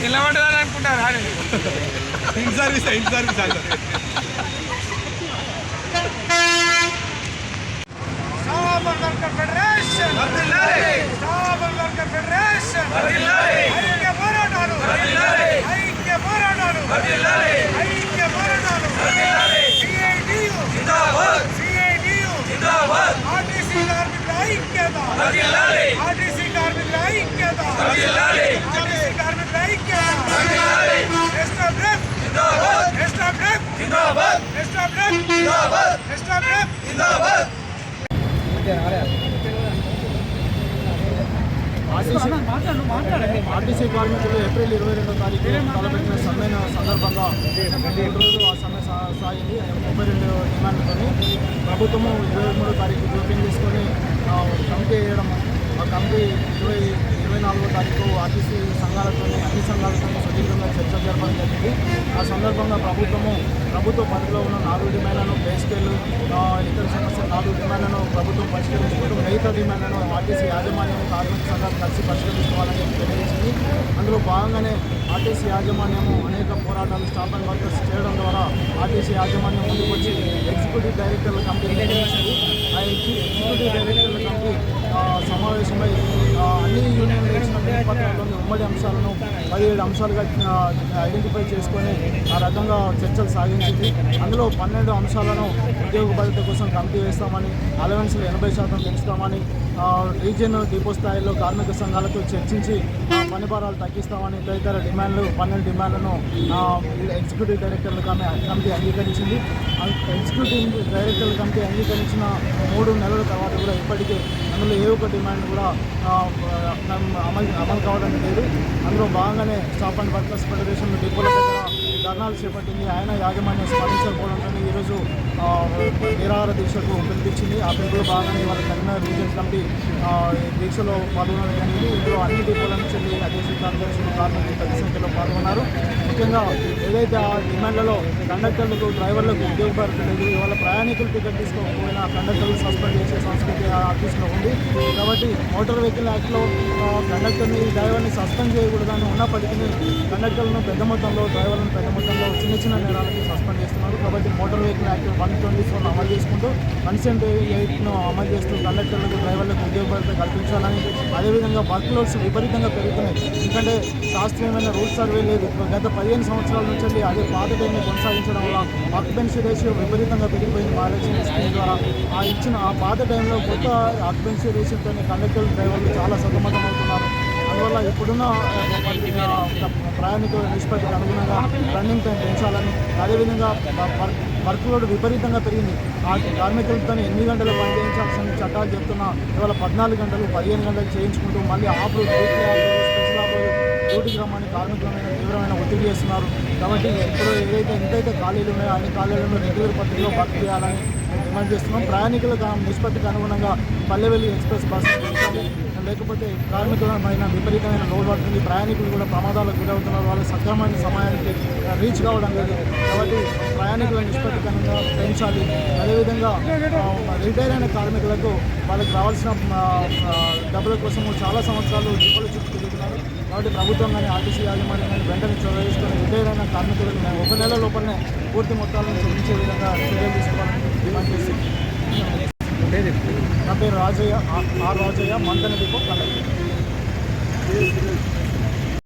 నిలబడదని అనుకుంటారా? In service అంటారు. Federation federation ఐక్య పోరాటాలు ఐక్య పోరాటాలు ఐక్య పోరాటాలు సిఐటియు ఆర్టీసీ కార్మికుల ఐక్యత ఆర్టీసీ కార్మికుల ఐక్యత ఆర్టీసీ కార్మికుల ఐక్యత ఆర్టీసీ కార్మికులు ఏప్రిల్ 22వ తారీఖు తలపెట్టిన సమ్మె సందర్భంగా రోజు ఆ సమ్మె సాగింది. 32 డిమాండ్లతో ప్రభుత్వము 23వ తారీఖు జోక్యం చేసుకొని కమిటీ వేయడం. ఆ కమిటీ 24వ తారీఖు ఆర్టీసీ సంఘాలతో అన్ని సంఘాలతో సుదీర్ఘంగా చర్చ జరపడం జరిగింది. ఆ సందర్భంగా ప్రభుత్వ పరిధిలో ఉన్న 4 డిమాండ్లను పే స్కేల్ ఇతర సమస్య 4 డిమాండ్లను ప్రభుత్వం పరిష్కరించుకుంటూ మిగతా డిమాండ్లను ఆర్టీసీ యాజమాన్యం కార్మిక సంఘాలు కలిసి పరిష్కరించుకోవాలని తెలియజేసింది. అందులో భాగంగానే ఆర్టీసీ యాజమాన్యము అనేక పోరాటాలు స్టాప్ అండ్ వర్కర్స్ చేయడం ద్వారా ఆర్టీసీ యాజమాన్యం ముందుకు వచ్చి ఎగ్జిక్యూటివ్ డైరెక్టర్ల కమిటీ నిర్ణయించింది. ఆ ఎగ్జిక్యూటివ్ డైరెక్టర్ల కమిటీ సమావేశమై అన్ని యూనియన్లు ఇచ్చిన వినతిపత్రాల్లోని ఉమ్మడి అంశాలను 17 అంశాలుగా ఐడెంటిఫై చేసుకొని ఆ రకంగా చర్చలు సాగించింది. అందులో 12 అంశాలను ఉద్యోగ భద్రత కోసం కమిటీ వేస్తామని, అలవెన్స్లు 80% పెంచుతామని, రీజియన్ డిపో స్థాయిలో కార్మిక సంఘాలతో చర్చించి పని భారాలు తగ్గిస్తామని తదితర డిమాండ్లు 12 డిమాండ్లను ఎగ్జిక్యూటివ్ డైరెక్టర్ల కమిటీ అంగీకరించింది. ఎగ్జిక్యూటివ్ డైరెక్టర్ల కమిటీ అంగీకరించిన 3 నెలల తర్వాత కూడా ఇప్పటికే అందులో ఏ ఒక్క డిమాండ్ కూడా అమలు కావడం లేదు. అందులో భాగంగానే స్టాప్ అండ్ వర్కర్స్ ఫెడరేషన్ డిపోల దగ్గర ధర్నాలు చేపట్టింది. ఆయన యాజమాన్యం స్మరించకపోవడంతో ఈరోజు నిరాహార దీక్షకు పిలిపించింది. ఆ పిలుపులో భాగంగానే వాళ్ళ కరీంనగర్ రీజియన్ కమిటీ దీక్షలో పాల్గొనడం జరిగింది. ఇందులో అన్ని డిపోల నుంచి అధ్యక్షులు కార్యదర్శులు కార్మికులు పెద్ద సంఖ్యలో పాల్గొన్నారు. ముఖ్యంగా ఏదైతే ఆ డిమాండ్లలో కండక్టర్లకు డ్రైవర్లకు ఉద్యోగ భద్రత లేదు, ఇవాళ ప్రయాణికులు టికెట్ తీసుకోకపోయినా కండక్టర్లు సస్పెండ్ చేసే సంస్కృతి ఆఫీస్లో ఉంది. కాబట్టి మోటార్ వెహికల్ యాక్ట్లో కండక్టర్ని డ్రైవర్ని సస్పెండ్ చేయకూడదని ఉన్నప్పటికీ కండక్టర్లను పెద్ద మొత్తంలో డ్రైవర్లను పెద్ద మొత్తంలో చిన్న నేరాలకు సస్పెండ్ చేస్తున్నారు. కాబట్టి మోటార్ వెహికల్ యాక్ట్ 124 అమలు చేసుకుంటూ కన్సెంట్ 8ను అమలు చేస్తూ కండక్టర్లకు డ్రైవర్లకు ఉద్యోగ భద్రత కల్పించాలని, అదేవిధంగా వర్క్ లోడ్స్ విపరీతంగా పెరుగుతున్నాయి. ఎందుకంటే శాస్త్రీయమైన రూల్ సర్వే లేదు. గత 15 సంవత్సరాల నుంచి అదే పాత టైంని కొనసాగించడం వల్ల ఆక్యుపెన్సీ రేషియో విపరీతంగా పెరిగిపోయింది. మహాలక్ష్మి స్కీమ్ ద్వారా ఆ పాత టైంలో కొత్త ఆక్యుపెన్సీ రేషియోతో కండక్టర్ డ్రైవర్లు చాలా సతమతం అవుతున్నారు. అందువల్ల ఇప్పుడున్న ప్రయాణికుల నిష్పత్తికి అనుగుణంగా రన్నింగ్ టైం పెంచాలని, అదేవిధంగా వర్క్ లోడ్ విపరీతంగా పెరిగింది. ఆ కార్మికులతో 8 గంటలు పని చేయించాల్సిన చట్టాలు చెప్తున్నా ఇవాళ 14 గంటలు 15 గంటలు చేయించుకుంటూ మళ్ళీ ఆఫ్ రోడ్ స్పెషల్ ఆఫ్ డ్యూటీకి రమ్మని కార్మికులమైన తీవ్రమైన ఒత్తిడి చేస్తున్నారు. కాబట్టి ఇప్పుడు ఎంతైతే ఖాళీలు ఉన్నాయో అన్ని ఖాళీలను రెగ్యులర్ పద్ధతిలో భర్తీ చేయాలని డిమాండ్ చేస్తున్నాం. ప్రయాణికుల నిష్పత్తికి అనుగుణంగా పల్లెవెల్లి ఎక్స్ప్రెస్ బస్సు పెంచాలి. లేకపోతే కార్మికులమైన విపరీతమైన లోడ్ పడుతుంది. ప్రయాణికులు కూడా ప్రమాదాలకు గురవుతున్నారు. వాళ్ళు సక్రమైన సమయానికి రీచ్ కావడం లేదు. కాబట్టి ప్రయాణికుల నిష్పత్తికి అనుగుణంగా పెంచాలి. అదేవిధంగా రిటైర్ అయిన కార్మికులకు వాళ్ళకి రావాల్సిన డబ్బుల కోసం చాలా సంవత్సరాలు డిపోల చుట్టూ తిరుగుతున్నారు. కాబట్టి ప్రభుత్వం కానీ ఆర్టీసీ యాజమాన్యం కానీ వెంటనే చొరవ తీసుకొని రిటైర్ అయిన కార్మికులకు 1 నెల లోపలనే పూర్తి మొత్తాలను చెల్లించే విధంగా చర్యలు తీసుకోవాలని డిమాండ్ చేస్తుంది. నా పేరు Rajaiah, R Rajaiah, Manthani depot conductor.